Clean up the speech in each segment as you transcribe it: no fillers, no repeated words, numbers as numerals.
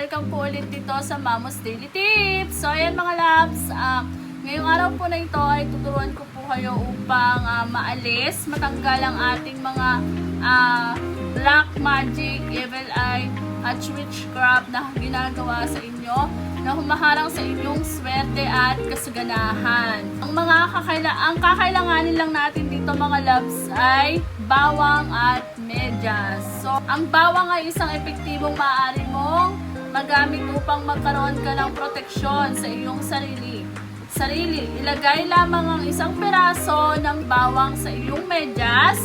welcome po ulit dito sa Mamos Daily Tips. So ayan mga loves, ngayong araw po na ito ay tuturuan ko po kayo upang matanggal ang ating mga black magic, evil eye at witchcraft na ginagawa sa inyo na humaharang sa inyong swerte at kasaganahan. Ang kakailanganin lang natin dito mga loves ay bawang at medyas. So, ang bawang ay isang epektibong maaari mong magamit upang magkaroon ka ng proteksyon sa iyong sarili. Ilagay lamang ang isang piraso ng bawang sa iyong medyas.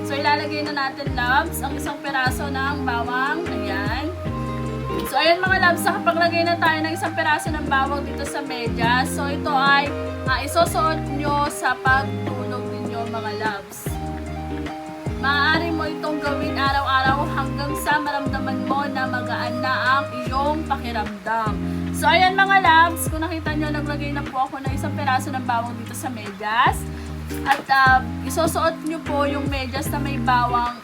So, ilalagay na natin loves ang isang piraso ng bawang. Ayan. So, ayan mga loves, nakapaglagay na tayo ng isang piraso ng bawang dito sa medyas. So, ito ay isusuot nyo sa pagtulog ninyo mga loves. Maaari mo itong gawin araw-araw hanggang sa maramdaman mo na magaan na ang iyong pakiramdam. So, ayan mga loves, kung nakita nyo, naglagay na po ako ng isang piraso ng bawang dito sa medyas. At isusuot nyo po yung medyas na may bawang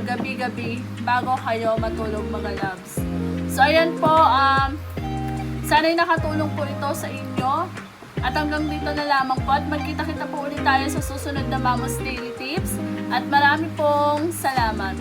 gabi-gabi bago kayo matulog mga loves. So, ayan po, sana'y nakatulong po ito sa inyo. At hanggang dito na lamang po at magkita-kita po ulit tayo sa susunod na Mamos Daily Tips. At marami pong salamat.